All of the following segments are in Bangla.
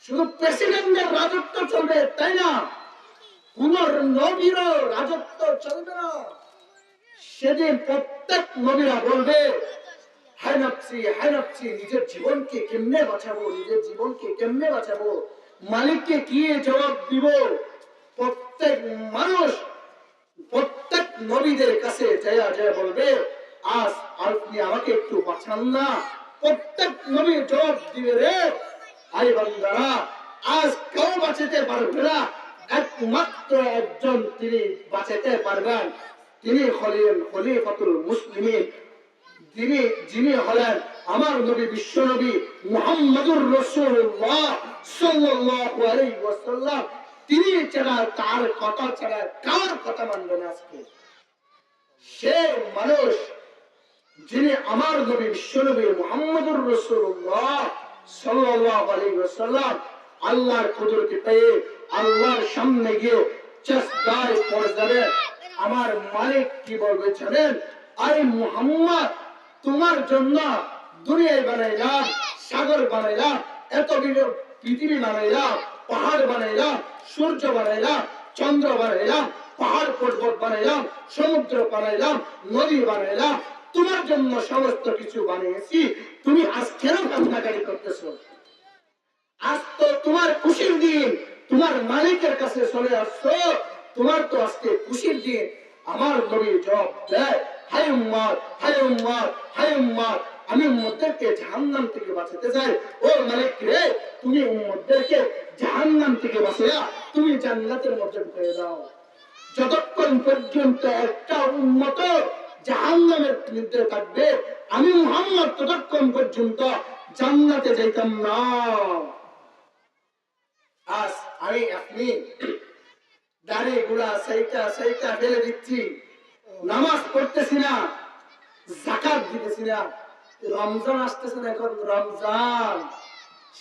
শুধু প্রেসিডেন্টের রাজত্ব চলবে তাই না, কোন নবীরও রাজত্ব চলবে না। সেদিন প্রত্যেক নবীরা বলবে হায় নফসি হায় নফসি, নিজের জীবনকে কেমনে বাঁচাবো, নিজের জীবনকে কেমনে বাঁচাবো, মালিককে কি জবাব দিব। প্রত্যেক মানুষ প্রত্যেক নবীদের কাছে জয়া জয়া বলবে আজ আপনি আমাকে একটু বাঁচান না। প্রত্যেক নবী জবাব দিবে রে আই বান্দারা, আজ কেউ বাঁচাতে পারবে না, একমাত্র একজন তিনি বাঁচাতে পারবেন, তিনি হলেন খলিফাতুল মুসলিমিন, যিনি হলেন আমার নবী বিশ্ব নবী মুহাম্মদুর রাসূলুল্লাহ সাল্লাল্লাহু আলাইহি ওয়াসাল্লাম। তিনি ছাড়া, তার কথা ছাড়া কার কথা মানবে না আজকে? সে মানুষ যিনি আমার নবী বিশ্ব নবী মুহাম্মদুর রাসূলুল্লাহ সাল্লাল্লাহু আলাইহি ওয়াসাল্লাম আল্লাহর কুদরতে পেয়ে আল্লাহর সামনে গিয়ে চেষ্টায় পড়ে যাবে। আমার মালিক কি বলবে জানেন? আরে মুহাম্মদ, তোমার জন্য দুনিয়ায় বানাইলাম, সাগর বানাইলাম, এত পৃথিবী বানাইলাম, পাহাড় বানাইলাম, সূর্য বানাইলাম, চন্দ্র বানাইলাম, পাহাড় পর্বত বানাইলাম, সমুদ্র বানাইলাম, নদী বানাইলাম, তোমার জন্য সমস্ত কিছু বানিয়েছি। তুমি আজ কেন কান্নাকাটি করতেছো? আজ তো তোমার খুশির দিন, তোমার মালিকের কাছে চলে আসছো, তোমার তো আজকে খুশির দিন। আমার নবী জবাব দেয় হায় উম্মত হায় উম্মত হায় উম্মত, আমি উম্মতদেরকে জাহান্নাম থেকে বাঁচাতে চাই। ও মালিক রে, তুমি উম্মতদেরকে জাহান্নাম থেকে বাঁচাইয়া তুমি জান্নাতের মর্যাদা ঢুকিয়ে দাও। যতক্ষণ পর্যন্ত একটা উম্মত জাহান্নামের মধ্যে থাকবে, আমি মুহাম্মদ ততক্ষণ পর্যন্ত জান্নাতে যাইতাম না। আজ আমি আপনি দাড়ি গুলা সেইটা সেইটা ফেলে দিচ্ছি, নামাজ পড়তেছি না, যাকাত দিতেছি না। রমজান আসতেছে না, এখন রমজান,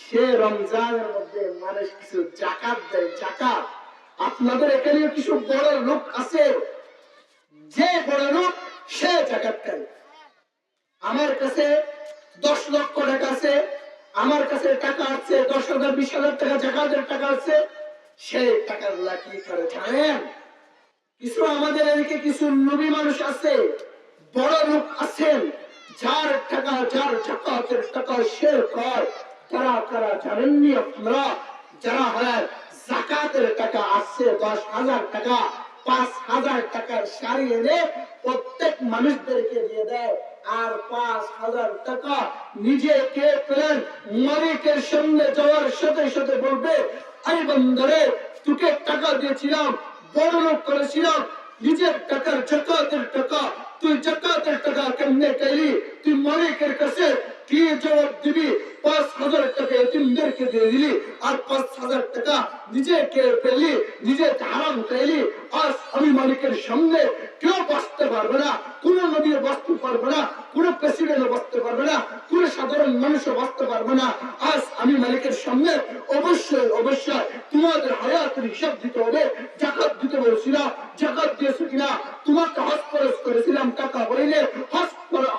সে রমজানের মধ্যে মানুষ কিছু যাকাত দেয়। যাকাত আপনাদের এখানে কিছু বড় লোক আছে, যে বড় লোক সে যাকাত দেয়। আমার কাছে 10 লক্ষ টাকা আছে, আমার কাছে টাকা আছে 10,000 20,000 টাকা যাকাতের টাকা আছে, সেই টাকাগুলা কি করে জানেন? কিছু আমাদের এদিকে কিছু নবী মানুষ আছে, বড় লোক আছেন, যার টাকা, যার যাকাতের টাকা সে কয়। তারা তারা জানেননি আপনারা? যারা হয় যাকাতের টাকা আছে 10,000 টাকা, 5,000 টাকার শাড়ি এনে প্রত্যেক মানুষদেরকে দিয়ে দেয়, আর 5,000 টাকা নিজেকে পেলেন মালিকের সামনে যাওয়ার সাথে সাথে বলবে আরে বান্দারে, তোকে টাকা দিয়েছিলাম, বড় লোক করেছিলাম, নিজের টাকার যাকাতের টাকা, তুই যাকাতের টাকা কেমনে চাইলি? তুই মালিকের কাছে কি জবাব দিবি? 5,000 টাকা এতিমদেরকে দিয়ে দিলি, আর 5,000 টাকা নিজেকে পেলি, নিজে হারাম চাইলি। আজ আমি মালিকের সামনে কেউ বাঁচতে পারবে না, কোন নবী বাঁচতে পারবে না, কোন প্রেসিডেন্ট বাঁচতে পারবে না, কোন সাধারণ মানুষও বাঁচতে পারবে না। আজ আমি মালিকের সামনে অবশ্যই অবশ্যই তোমাদের হায়াতের হিসাব দিতে হবে। যাকাত দিতে বলেছিলাম, যাকাত দিয়েছো কিনা? তোমাকে হজ খরচ করেছিলাম টাকা বইলে,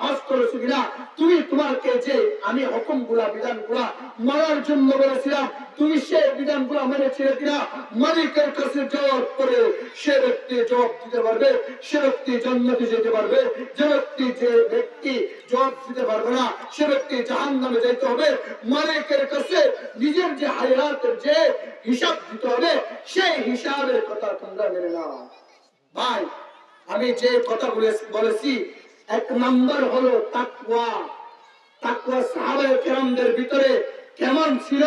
হজ করেছো কিনা? তুমি তোমাকে যে আমি হুকুম গুলা বিধান গুলা মানার জন্য বলেছিলাম, তুমি সে বিধান গুলা মেনেছিলে কিনা? মালিকের কাছে জবাব করে সে ব্যক্তি জবাব দিতে পারবে, সে ব্যক্তি জান্নাতে যেতে পারবে। যে ব্যক্তি জবাব দিতে পারবে না, সে ব্যক্তি জাহান্নামে যেতে হবে। মালিকের কাছে নিজের যে হায়াতের যে হিসাব দিতে হবে, সেই হিসাবের কথা তোমরা মেনে নাও। ভাই, আমি যে কথাগুলো বলেছি, 1 নাম্বার হলো তাকওয়া। তাকওয়া সাহাবায়ে কেরামদের ভিতরে কেমন ছিল,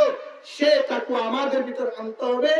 সে তাকওয়া আমাদের ভিতর আনতে হবে।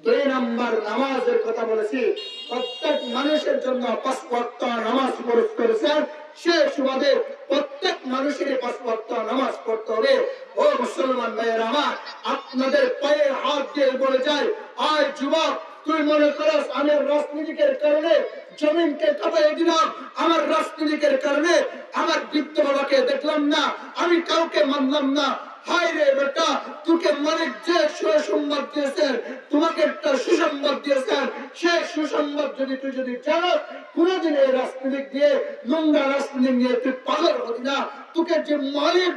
2 নাম্বার নামাজের কথা বলেছি, প্রত্যেক মানুষের জন্য 5 ওয়াক্ত নামাজ ফরজ করেছেন, সে সুবাদে প্রত্যেক মানুষেরই 5 ওয়াক্ত নামাজ পড়তে হবে। ও মুসলমান ভাইয়েরা আমার, আপনাদের পায়ে হাত দিয়ে বলে যায়, আয় যুবক, তুই মনে করস আমার রাজনীতিকের কারণে জমিনকে কাঁপিয়ে দিলাম, আমার রাজনীতিকের কারণে আমার বৃদ্ধ বাবাকে দেখলাম না, আমি কাউকে মানলাম না, হায় রে বেটা, তোকে মালিক যে সুসংবাদ দিয়েছেন, তোমাকে একটা সুসংবাদ দিয়েছেন, সেই সুসংবাদ যদি তুই যদি জানো, কোনোদিন এই রাজনীতি দিয়ে নোংরা রাজনীতি নিয়ে তুই পাগল হবি না। তোকে যে মালিক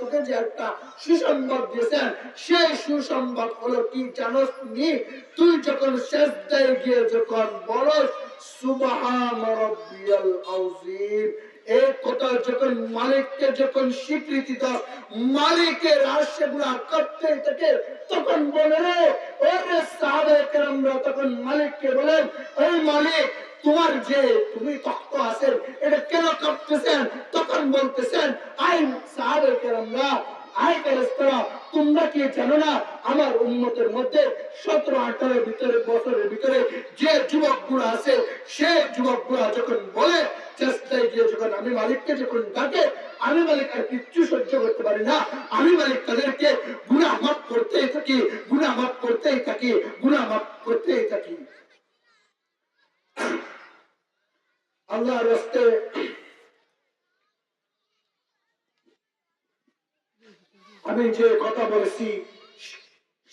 তোকে যে একটা সুসংবাদ দিয়েছেন, সেই সুসংবাদ হলো কি জানোস নি? তুই যখন সেজদায় গিয়ে যখন বলস সুবহান রাব্বিয়াল আযীম, এই কথা যখন মালিককে যখন স্বীকৃতি দাও, মালিকের আশীর্বাদ করতে থাকে, তখন বলে রে ওরে সাহাবায়ে কেরামরা তখন মালিককে বলেন, এই মালিক তোমার যে তুমি তখ্ত আছেন এটা কেন কাঁপতেছেন? তখন বলতেছেন, আই সাহাবায়ে কেরামরা, আই ফেরেশতারা, তোমরা কি জানো না আমার উম্মতের মধ্যে 17-18 বছরের ভিতরে যে যুবকগুলো আছে, সেই যুবকগুলো যখন বলে চেষ্টায় গিয়ে যখন আমি মালিককে যখন ডাকে, আমি মালিক আর কিচ্ছু সহ্য করতে পারি না, আমি মালিক তাদেরকে গুনাহ মাফ করতেই থাকি, গুনাহ মাফ করতেই থাকি, গুনাহ মাফ করতেই থাকি। আল্লাহর রাস্তে আমি যে কথা বলেছি,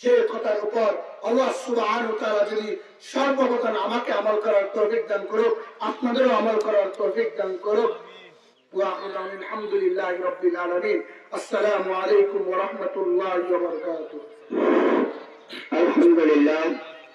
সে কথার উপর আল্লাহ সুবহানাহু ওয়া তাআলা যদি সর্বপ্রথম আমাকে আমল করার তৌফিক দান করুক, আপনাদেরও আমল করার তৌফিক দান করুক। ওয়া আখিরু আলহামদুলিল্লাহি রাব্বিল আলামিন। আসসালামু আলাইকুম ওয়া রাহমাতুল্লাহি ওয়া বারাকাতুহু। আলহামদুলিল্লাহ।